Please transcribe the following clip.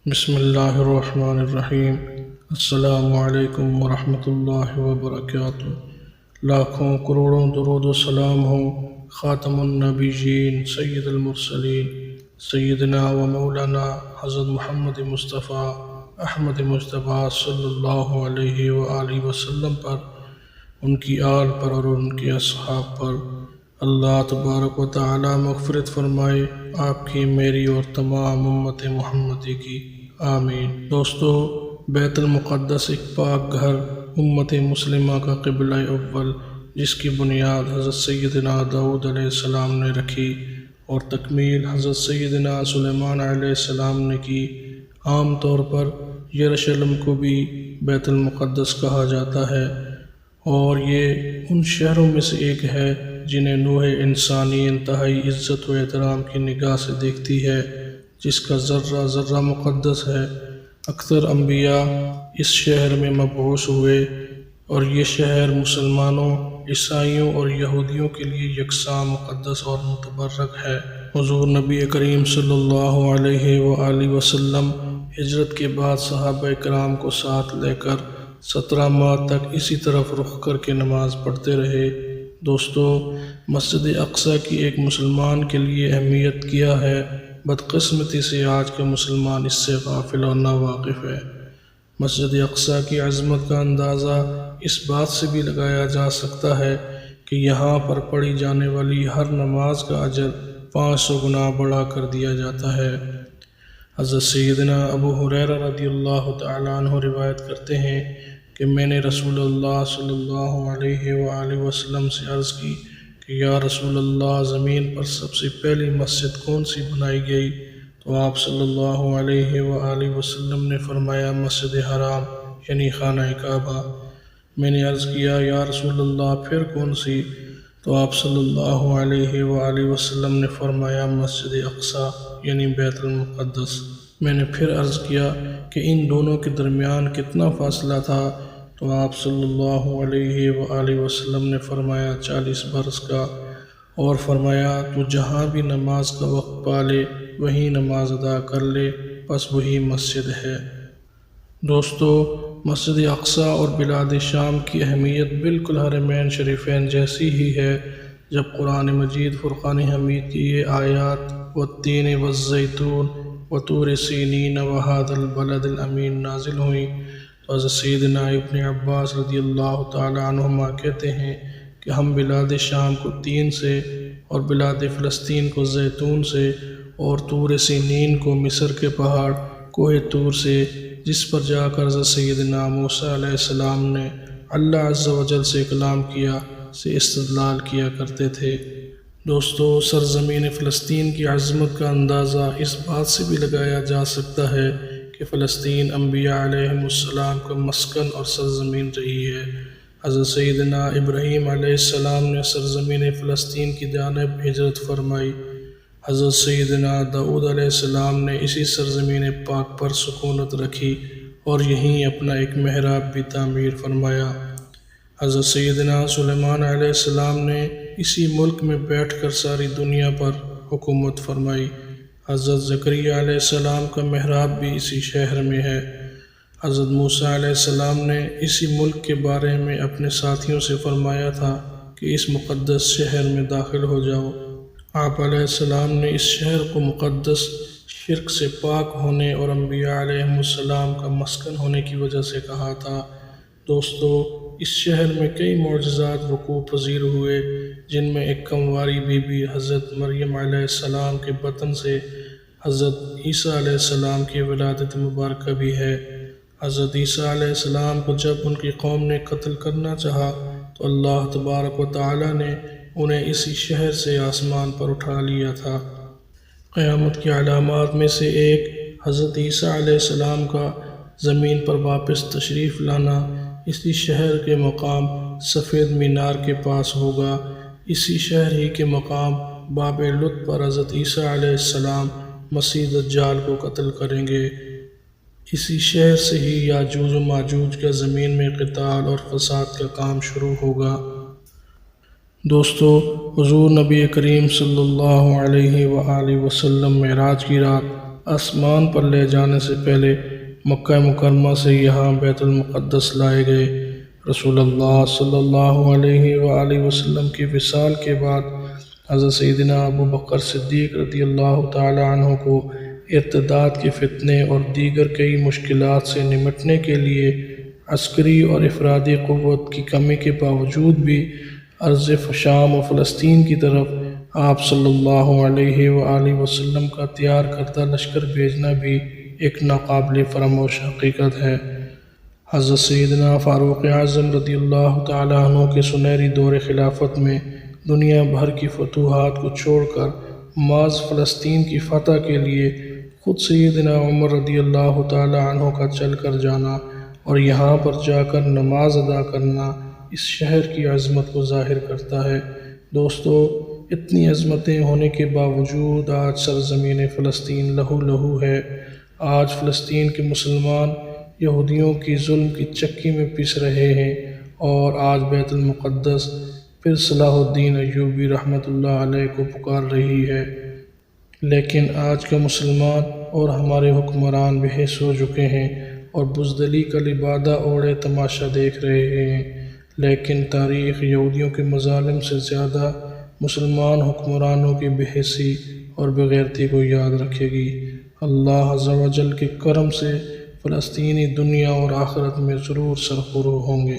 بسم اللہ الرحمن الرحیم۔ السلام علیکم ورحمۃ اللہ وبرکاتہ۔ لاکھوں کروڑوں درود و سلام ہوں خاتم النبیین سید المرسلین سیدنا و مولانا حضرت محمد مصطفیٰ احمد مجتبیٰ صلی اللہ علیہ وآلہ وسلم پر، ان کی آل پر اور ان کے اصحاب پر۔ اللہ تبارک و تعالی مغفرت فرمائے آپ کی، میری اور تمام امت محمدی کی، آمین۔ دوستو، بیت المقدس ایک پاک گھر، امت مسلمہ کا قبلہ اول، جس کی بنیاد حضرت سیدنا داؤد علیہ السلام نے رکھی اور تکمیل حضرت سیدنا سلیمان علیہ السلام نے کی۔ عام طور پر یروشلم کو بھی بیت المقدس کہا جاتا ہے، اور یہ ان شہروں میں سے ایک ہے جنہیں نوع انسانی انتہائی عزت و احترام کی نگاہ سے دیکھتی ہے، جس کا ذرہ ذرہ مقدس ہے۔ اکثر انبیاء اس شہر میں مبعوث ہوئے، اور یہ شہر مسلمانوں، عیسائیوں اور یہودیوں کے لیے یکساں مقدس اور متبرک ہے۔ حضور نبی کریم صلی اللہ علیہ وآلہ وسلم ہجرت کے بعد صحابہ کرام کو ساتھ لے کر 17 ماہ تک اسی طرف رخ کر کے نماز پڑھتے رہے۔ دوستو، مسجد اقصیٰ کی ایک مسلمان کے لیے اہمیت کیا ہے، بدقسمتی سے آج کا مسلمان اس سے غافل اور ناواقف ہے۔ مسجد اقصیٰ کی عظمت کا اندازہ اس بات سے بھی لگایا جا سکتا ہے کہ یہاں پر پڑھی جانے والی ہر نماز کا اجر 500 گنا بڑھا کر دیا جاتا ہے۔ حضرت سیدنا ابو ہریرہ رضی اللہ تعالیٰ عنہ روایت کرتے ہیں کہ میں نے رسول اللہ صلی اللہ علیہ وآلہ وسلم سے عرض کی کہ یا رسول اللہ، زمین پر سب سے پہلی مسجد کون سی بنائی گئی؟ تو آپ صلی اللہ علیہ وآلہ وسلم نے فرمایا مسجد حرام، یعنی خانہ کعبہ۔ میں نے عرض کیا یا رسول اللہ، پھر کون سی؟ تو آپ صلی اللہ علیہ وآلہ وسلم نے فرمایا مسجد اقصیٰ، یعنی بیت المقدس۔ میں نے پھر عرض کیا کہ ان دونوں کے درمیان کتنا فاصلہ تھا؟ تو آپ صلی اللہ علیہ وآلہ وسلم نے فرمایا 40 برس کا، اور فرمایا تو جہاں بھی نماز کا وقت پا لے وہیں نماز ادا کر لے، بس وہی مسجد ہے۔ دوستو، مسجد اقصیٰ اور بلاد شام کی اہمیت بالکل حرمین شریفین جیسی ہی ہے۔ جب قرآن مجید فرقان حمید کی یہ آیات والتین والزیتون وطور سینین وہذا البلد الامین نازل ہوئیں، تو حضرت سیدنا ابن عباس رضی اللہ تعالی عنہما کہتے ہیں کہ ہم بلاد شام کو تین سے، اور بلاد فلسطین کو زیتون سے، اور طور سینین کو مصر کے پہاڑ کوہ طور سے، جس پر جا کر حضرت سیدنا موسیٰ علیہ السلام نے اللہ عز و جل سے کلام کیا، سے استدلال کیا کرتے تھے۔ دوستو، سرزمین فلسطین کی عظمت کا اندازہ اس بات سے بھی لگایا جا سکتا ہے کہ فلسطین انبیاء علیہم السلام کا مسکن اور سرزمین رہی ہے۔ حضرت سیدنا ابراہیم علیہ السلام نے سرزمین فلسطین کی جانب ہجرت فرمائی۔ حضرت سیدنا داؤد علیہ السلام نے اسی سرزمین پاک پر سکونت رکھی اور یہیں اپنا ایک محراب بھی تعمیر فرمایا۔ حضرت سیدنا سلیمان علیہ السلام نے اسی ملک میں بیٹھ کر ساری دنیا پر حکومت فرمائی۔ حضرت زکریا علیہ السلام کا محراب بھی اسی شہر میں ہے۔ حضرت موسیٰ علیہ السلام نے اسی ملک کے بارے میں اپنے ساتھیوں سے فرمایا تھا کہ اس مقدس شہر میں داخل ہو جاؤ۔ آپ علیہ السلام نے اس شہر کو مقدس، شرک سے پاک ہونے اور انبیاء علیہم السلام کا مسکن ہونے کی وجہ سے کہا تھا۔ دوستو، اس شہر میں کئی معجزات وقوع پذیر ہوئے، جن میں ایک کمواری بی بی حضرت مریم علیہ السلام کے بطن سے حضرت عیسیٰ علیہ السلام کی ولادت مبارکہ بھی ہے۔ حضرت عیسیٰ علیہ السلام کو جب ان کی قوم نے قتل کرنا چاہا تو اللہ تبارک و تعالی نے انہیں اسی شہر سے آسمان پر اٹھا لیا تھا۔ قیامت کی علامات میں سے ایک حضرت عیسیٰ علیہ السلام کا زمین پر واپس تشریف لانا اسی شہر کے مقام سفید مینار کے پاس ہوگا۔ اسی شہر ہی کے مقام باب لط پر حضرت عیسیٰ علیہ السلام مسیح دجال کو قتل کریں گے۔ اسی شہر سے ہی یاجوج و ماجوج کا زمین میں قتال اور فساد کا کام شروع ہوگا۔ دوستو، حضور نبی کریم صلی اللہ علیہ وآلہ وسلم معراج کی رات آسمان پر لے جانے سے پہلے مکہ مکرمہ سے یہاں بیت المقدس لائے گئے۔ رسول اللہ صلی اللہ علیہ وآلہ وسلم کی وصال کے بعد حضرت سیدنا ابو بکر صدیق رضی اللہ تعالی عنہ کو ارتداد کے فتنے اور دیگر کئی مشکلات سے نمٹنے کے لیے عسکری اور افرادی قوت کی کمی کے باوجود بھی ارض شام و فلسطین کی طرف آپ صلی اللہ علیہ وآلہ وسلم کا تیار کردہ لشکر بھیجنا بھی ایک ناقابل فراموش حقیقت ہے۔ حضرت سیدنا فاروق اعظم رضی اللہ تعالیٰ عنہ کے سنہری دور خلافت میں دنیا بھر کی فتوحات کو چھوڑ کر محض فلسطین کی فتح کے لیے خود سیدنا عمر رضی اللہ تعالیٰ عنہ کا چل کر جانا اور یہاں پر جا کر نماز ادا کرنا اس شہر کی عظمت کو ظاہر کرتا ہے۔ دوستو، اتنی عظمتیں ہونے کے باوجود آج سرزمین فلسطین لہو لہو ہے۔ آج فلسطین کے مسلمان یہودیوں کی ظلم کی چکی میں پس رہے ہیں اور آج بیت المقدس پھر صلاح الدین ایوبی رحمۃ اللہ علیہ کو پکار رہی ہے، لیکن آج کا مسلمان اور ہمارے حکمران بے حس ہو چکے ہیں اور بزدلی کا لبادہ اوڑھے تماشا دیکھ رہے ہیں۔ لیکن تاریخ یہودیوں کے مظالم سے زیادہ مسلمان حکمرانوں کی بے حسی اور بے غیرتی کو یاد رکھے گی۔ اللہ عز و جل کے کرم سے فلسطینی دنیا اور آخرت میں ضرور سرخرو ہوں گے۔